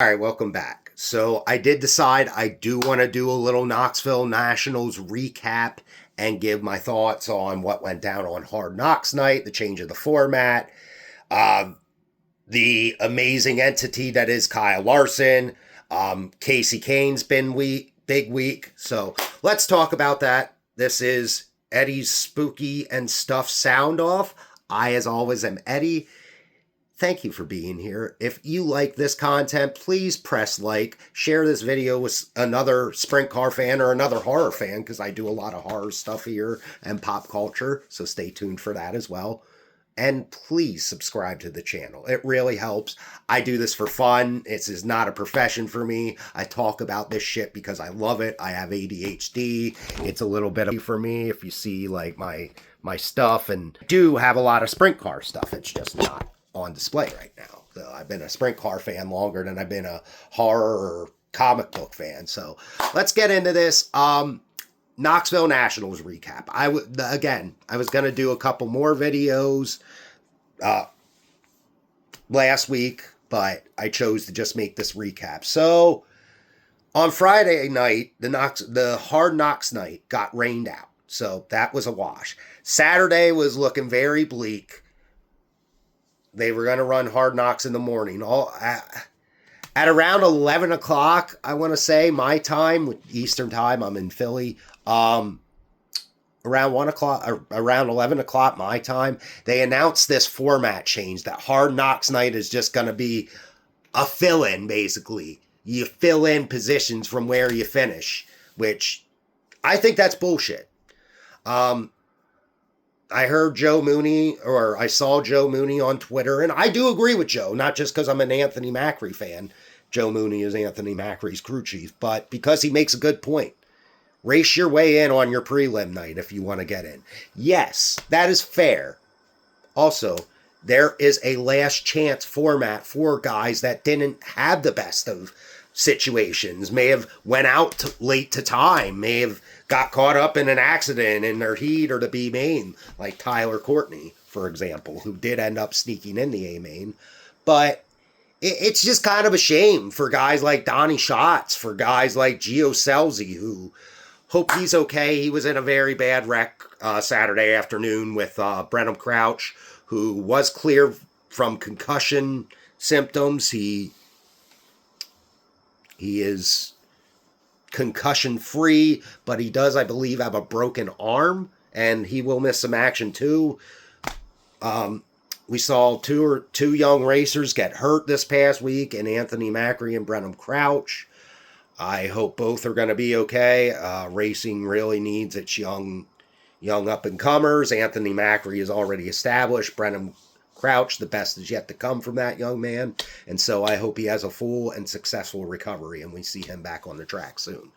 All right, welcome back. So I did decide I do want to do a little Knoxville Nationals recap and give my thoughts on what went down on Hard Knocks night, the change of the format, uh, the amazing entity that is Kyle Larson. Casey Kane's been big week. So let's talk about that. This is Eddie's Spooky and Stuff Sound Off. I, as always, am Eddie. Thank you for being here. If you like this content, please press like, share this video with another sprint car fan or another horror fan, because I do a lot of horror stuff here and pop culture, so stay tuned for that as well. And please subscribe to the channel. It really helps. I do this for fun. This is not a profession for me. I talk about this shit because I love it. I have ADHD. It's a little bit of for me if you see like my stuff, and I do have a lot of sprint car stuff. It's just not on display right now. So I've been a sprint car fan longer than I've been a horror or comic book fan. So let's get into this. Knoxville Nationals recap. I was going to do a couple more videos last week, but I chose to just make this recap. So on Friday night, the Hard Knocks night got rained out. So that was a wash. Saturday was looking very bleak. They were going to run Hard Knocks in the morning. At around 11 o'clock, I want to say, my time, Eastern time, I'm in Philly. Around 1 o'clock, or around 11 o'clock my time, they announced this format change that Hard Knocks night is just going to be a fill-in, basically. You fill in positions from where you finish, which I think that's bullshit. I heard Joe Mooney, or I saw Joe Mooney on Twitter, and I do agree with Joe, not just because I'm an Anthony Macri fan. Joe Mooney is Anthony Macri's crew chief, but because he makes a good point. Race your way in on your prelim night if you want to get in. Yes, that is fair. Also, there is a last chance format for guys that didn't have the best of situations, may have went out late to time, may have got caught up in an accident in their heat or the B main, like Tyler Courtney, for example, who did end up sneaking in the A main. But it's just kind of a shame for guys like Donnie Schatz, for guys like Gio Selzy, who hope he's okay. He was in a very bad wreck Saturday afternoon with Brenham Crouch, who was clear from concussion symptoms. He is concussion free, but he does, I believe, have a broken arm, and he will miss some action too. We saw two young racers get hurt this past week, in Anthony Macri and Brenham Crouch. I hope both are going to be okay. Racing really needs its young up and comers. Anthony Macri is already established. Brenham Crouch, the best is yet to come from that young man. And so I hope he has a full and successful recovery and we see him back on the track soon.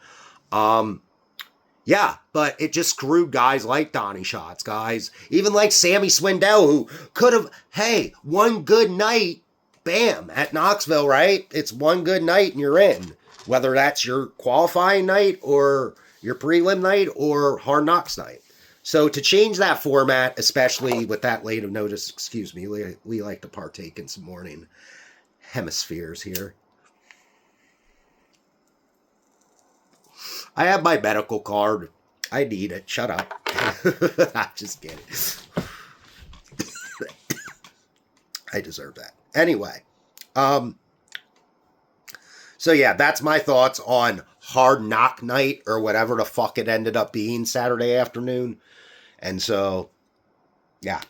Yeah, but it just screwed guys like Donnie Schatz, guys, even like Sammy Swindell, who could have, hey, one good night, bam, at Knoxville, right? It's one good night and you're in. Whether that's your qualifying night or your prelim night or Hard Knocks night. So to change that format, especially with that late of notice, excuse me, we like to partake in some morning hemispheres here. I have my medical card. I need it. Shut up. I'm just kidding. I deserve that. Anyway. So yeah, that's my thoughts on Hard Knock night, or whatever the fuck it ended up being Saturday afternoon. And so, yeah,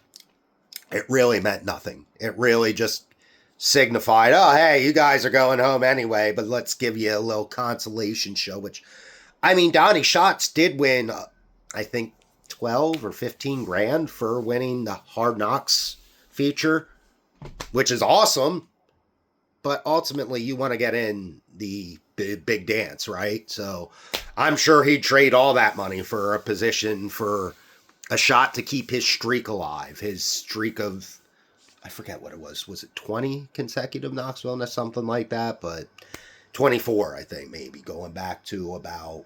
it really meant nothing. It really just signified, oh, hey, you guys are going home anyway, but let's give you a little consolation show, which, I mean, Donnie Schatz did win, I think, 12 or 15 grand for winning the Hard Knocks feature, which is awesome. But ultimately, you want to get in the big dance, right? So I'm sure he'd trade all that money for a position, for a shot to keep his streak alive. His streak of, I forget what it was. Was it 20 consecutive Knoxville or something like that? But 24, I think, maybe, going back to about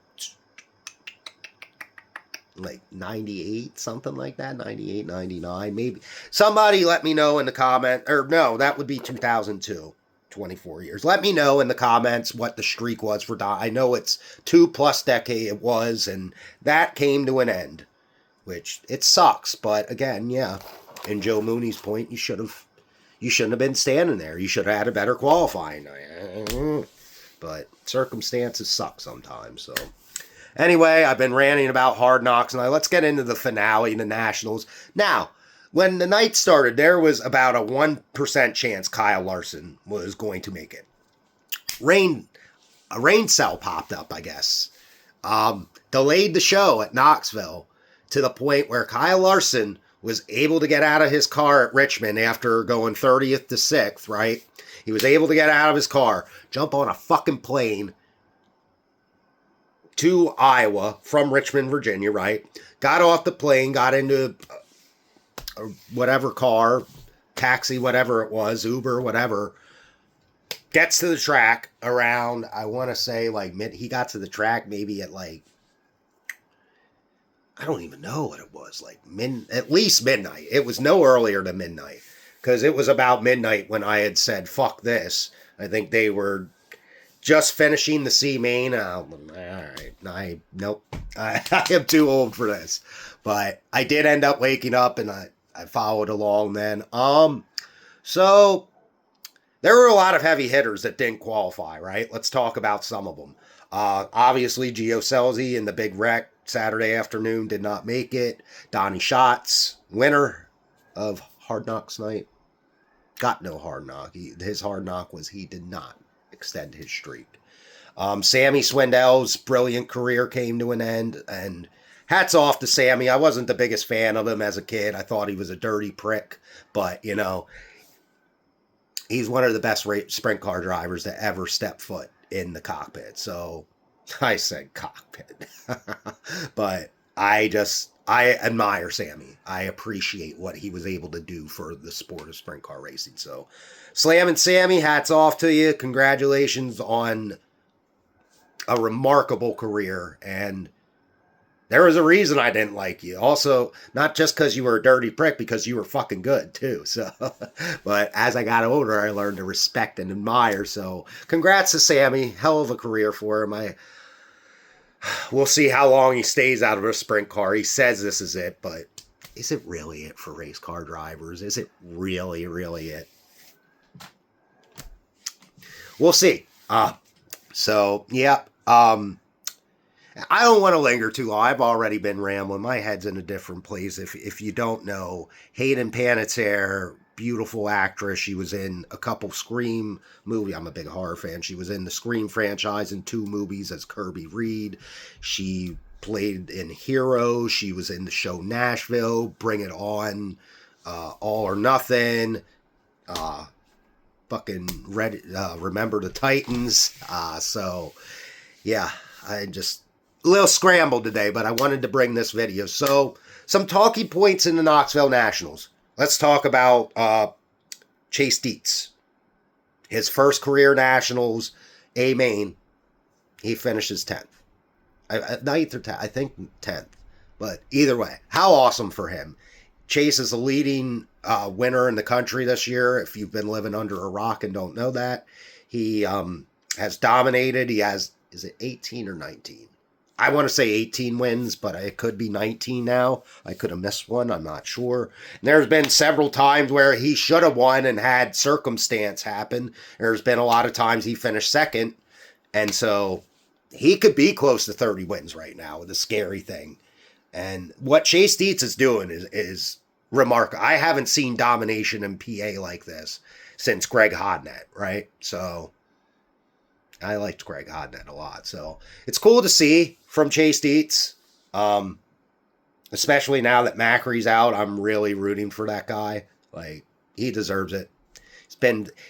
like 98, something like that, 98, 99, maybe. Somebody let me know in the comment, or no, that would be 2002. 24 years. Let me know in the comments what the streak was for Don. I know it's 2+ decade it was, and that came to an end, which it sucks. But again, yeah, in Joe Mooney's point, you shouldn't have been standing there. You should have had a better qualifying. But circumstances suck sometimes. So anyway, I've been ranting about Hard Knocks, and let's get into the finale, the Nationals. Now, when the night started, there was about a 1% chance Kyle Larson was going to make it. A rain cell popped up, I guess. Delayed the show at Knoxville to the point where Kyle Larson was able to get out of his car at Richmond after going 30th to 6th, right? He was able to get out of his car, jump on a fucking plane to Iowa from Richmond, Virginia, right? Got off the plane, got into whatever car, taxi, whatever it was, Uber, whatever. Gets to the track around, I want to say, like, he got to the track maybe at, like, I don't even know what it was, like, at least midnight. It was no earlier than midnight, because it was about midnight when I had said, fuck this. I think they were just finishing the C main. All right, nope. I am too old for this. But I did end up waking up, and I followed along then. So there were a lot of heavy hitters that didn't qualify, right? Let's talk about some of them. Obviously, Gio Scelzi in the big wreck Saturday afternoon did not make it. Donnie Schatz, winner of Hard Knocks night, got no hard knock. His hard knock was he did not extend his streak. Sammy Swindell's brilliant career came to an end, and hats off to Sammy. I wasn't the biggest fan of him as a kid. I thought he was a dirty prick, but, you know, he's one of the best sprint car drivers to ever step foot in the cockpit. So I said cockpit. But I admire Sammy. I appreciate what he was able to do for the sport of sprint car racing. So Slam and Sammy, hats off to you. Congratulations on a remarkable career. And there was a reason I didn't like you. Also, not just because you were a dirty prick, because you were fucking good too. So, but as I got older, I learned to respect and admire. So congrats to Sammy. Hell of a career for him. We'll see how long he stays out of a sprint car. He says this is it, but is it really it for race car drivers? Is it really, really it? We'll see. So, yeah. I don't want to linger too long. I've already been rambling. My head's in a different place. If you don't know, Hayden Panettiere, beautiful actress. She was in a couple Scream movies. I'm a big horror fan. She was in the Scream franchise in 2 movies as Kirby Reed. She played in Hero. She was in the show Nashville, Bring It On, All or Nothing, Remember the Titans. So, yeah, I just a little scrambled today, but I wanted to bring this video. So, some talking points in the Knoxville Nationals. Let's talk about Chase Dietz. His first career Nationals, A main, he finishes 10th. 9th or 10th, I think 10th. But either way, how awesome for him. Chase is the leading winner in the country this year. If you've been living under a rock and don't know that, he has dominated. He has, is it 18 or 19? I want to say 18 wins, but it could be 19 now. I could have missed one. I'm not sure. And there's been several times where he should have won and had circumstance happen. There's been a lot of times he finished second. And so he could be close to 30 wins right now, the scary thing. And what Chase Dietz is doing is remarkable. I haven't seen domination in PA like this since Greg Hodnett, right? So I liked Greg Hodnett a lot. So it's cool to see from Chase Dietz, especially now that Macri's out. I'm really rooting for that guy. Like, he deserves it.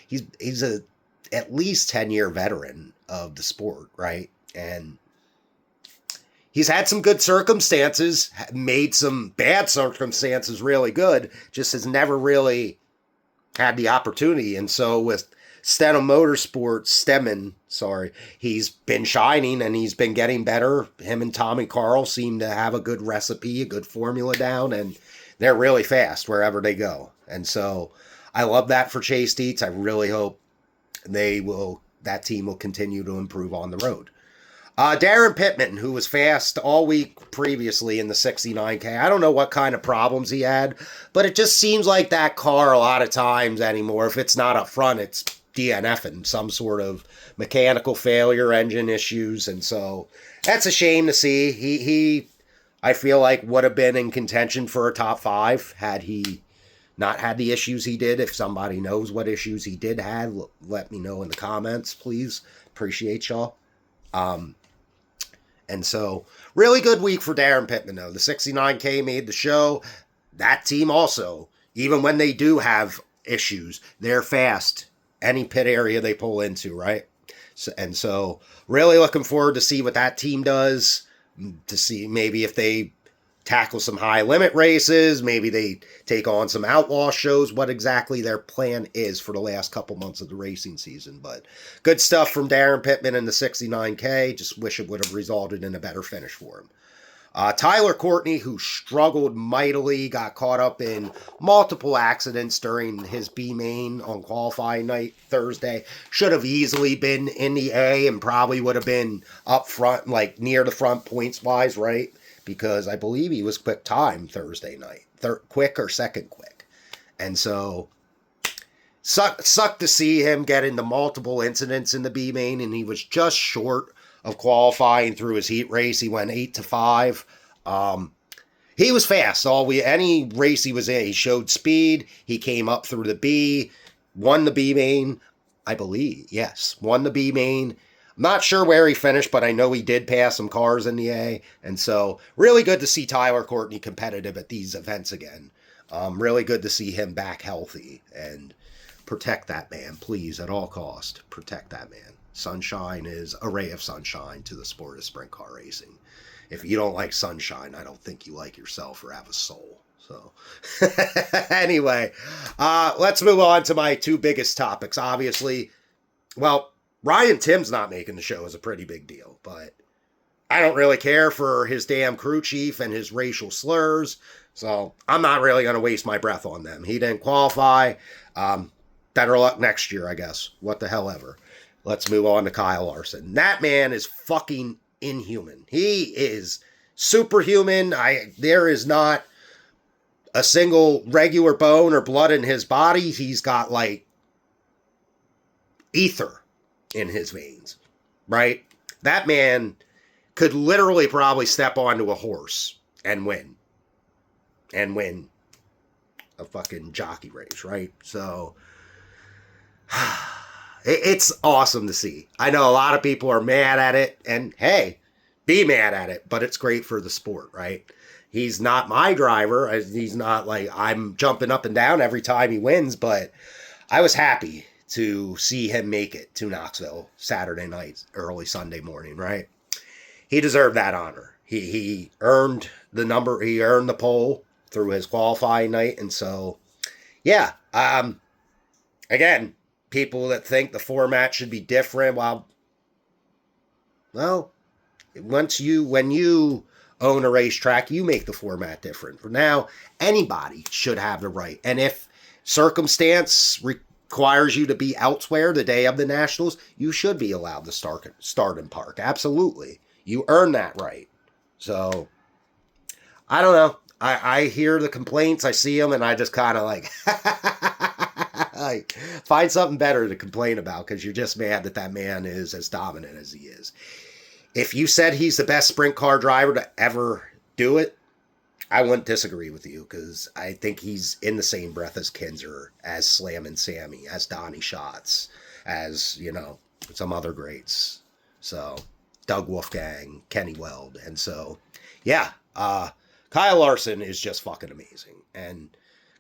He's a at least 10-year veteran of the sport, right? And he's had some good circumstances, made some bad circumstances really good, just has never really had the opportunity. And so with Stemen, he's been shining and he's been getting better. Him and Tommy Carl seem to have a good recipe, a good formula down, and they're really fast wherever they go. And so I love that for Chase Dietz. I really hope that team will continue to improve on the road. Darren Pittman, who was fast all week previously in the 69K. I don't know what kind of problems he had, but it just seems like that car a lot of times anymore, if it's not up front, it's DNFing, some sort of mechanical failure, engine issues, and so that's a shame to see. He I feel like would have been in contention for a top 5 had he not had the issues he did. If somebody knows what issues he did have, let me know in the comments, please. Appreciate y'all. And so, really good week for Darren Pittman, though. The 69K made the show. That team also, even when they do have issues, they're fast. Any pit area they pull into, right? So, really looking forward to see what that team does, to see maybe if they tackle some high limit races, maybe they take on some outlaw shows, what exactly their plan is for the last couple months of the racing season. But good stuff from Darren Pittman in the 69K. Just wish it would have resulted in a better finish for him. Tyler Courtney, who struggled mightily, got caught up in multiple accidents during his B main on qualifying night Thursday. Should have easily been in the A and probably would have been up front, like near the front points wise, right? Because I believe he was quick time Thursday night. Quick or second quick. And so, sucked to see him get into multiple incidents in the B main, and he was just short of qualifying through his heat race. He went 8-5. He was fast. Any race he was in, he showed speed. He came up through the B, won the B main, I believe. Yes, won the B main. I'm not sure where he finished, but I know he did pass some cars in the A. And so, really good to see Tyler Courtney competitive at these events again. Really good to see him back healthy. And protect that man, please, at all cost. Protect that man. Sunshine is a ray of sunshine to the sport of sprint car racing. If you don't like sunshine, I don't think you like yourself or have a soul. So, anyway, let's move on to my 2 biggest topics. Obviously, well, Ryan Tim's not making the show is a pretty big deal, but I don't really care for his damn crew chief and his racial slurs, so I'm not really going to waste my breath on them. He didn't qualify. Better luck next year, I guess. What the hell ever. Let's move on to Kyle Larson. That man is fucking inhuman. He is superhuman. There is not a single regular bone or blood in his body. He's got like ether in his veins, right? That man could literally probably step onto a horse and win a fucking jockey race, right? So it's awesome to see. I know a lot of people are mad at it, and hey, be mad at it, but it's great for the sport, right? He's not my driver. He's not like I'm jumping up and down every time he wins, but I was happy to see him make it to Knoxville Saturday night, early Sunday morning, right? He deserved that honor. He earned the number, he earned the pole through his qualifying night, and so, yeah. Again, people that think the format should be different, well, when you own a racetrack, you make the format different. For now, anybody should have the right, and if circumstance requires you to be elsewhere the day of the Nationals, you should be allowed to start in park. Absolutely. You earn that right. So, I don't know. I hear the complaints, I see them, and I just kind of like, like, find something better to complain about, because you're just mad that man is as dominant as he is. If you said he's the best sprint car driver to ever do it, I wouldn't disagree with you, because I think he's in the same breath as Kinzer, as Slammin' Sammy, as Donnie Schatz, as, some other greats. So, Doug Wolfgang, Kenny Weld. And so, yeah, Kyle Larson is just fucking amazing. And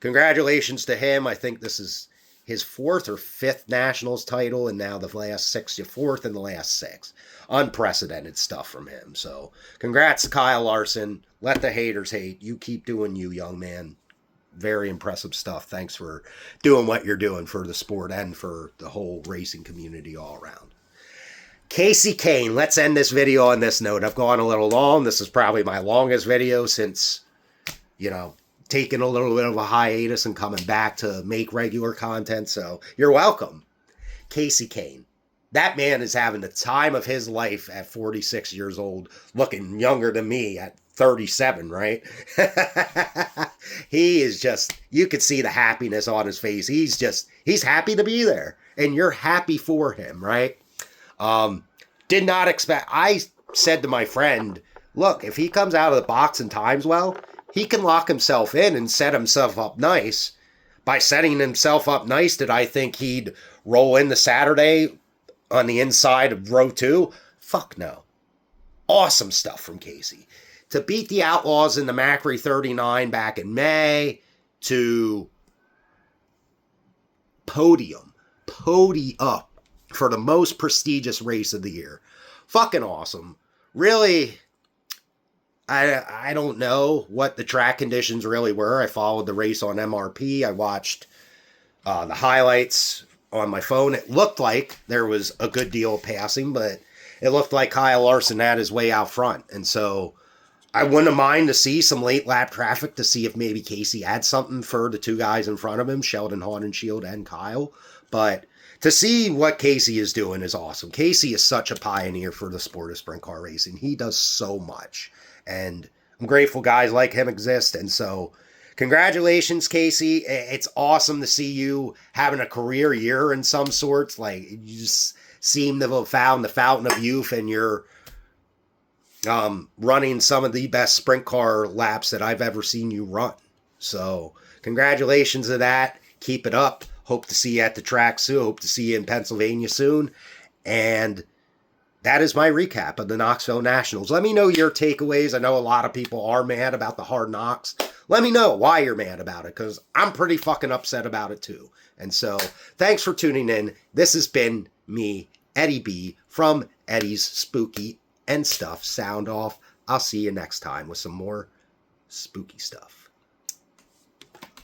congratulations to him. I think this is his 4th or 5th Nationals title, and now the last 6, 4th in the last 6. Unprecedented stuff from him. So, congrats to Kyle Larson. Let the haters hate. You keep doing you, young man. Very impressive stuff. Thanks for doing what you're doing for the sport and for the whole racing community all around. Casey Kane, let's end this video on this note. I've gone a little long. This is probably my longest video since, taking a little bit of a hiatus and coming back to make regular content. So, you're welcome. Casey Kane. That man is having the time of his life at 46 years old, looking younger than me at 37, right? He is just, you could see the happiness on his face. He's happy to be there, and you're happy for him, right? Did not expect, I said to my friend, look, if he comes out of the box and times well, he can lock himself in and set himself up nice. By setting himself up nice, did I think he'd roll into Saturday on the inside of row 2? Fuck no. Awesome stuff from Casey. To beat the Outlaws in the Macri 39 back in May, to podium for the most prestigious race of the year. Fucking awesome. Really, I don't know what the track conditions really were. I followed the race on MRP. I watched the highlights on my phone. It looked like there was a good deal of passing, but it looked like Kyle Larson had his way out front. And so I wouldn't mind to see some late lap traffic to see if maybe Casey had something for the two guys in front of him, Sheldon Haudenschild and Kyle. But to see what Casey is doing is awesome. Casey is such a pioneer for the sport of sprint car racing. He does so much. And I'm grateful guys like him exist. And so congratulations, Casey. It's awesome to see you having a career year in some sorts. Like, you just seem to have found the fountain of youth, and you're running some of the best sprint car laps that I've ever seen you run. So congratulations to that. Keep it up. Hope to see you at the track soon. Hope to see you in Pennsylvania soon. And that is my recap of the Knoxville Nationals. Let me know your takeaways. I know a lot of people are mad about the hard knocks. Let me know why you're mad about it, because I'm pretty fucking upset about it too. And so thanks for tuning in. This has been me, Eddie B, from Eddie's Spooky and Stuff Sound Off. I'll see you next time with some more spooky stuff.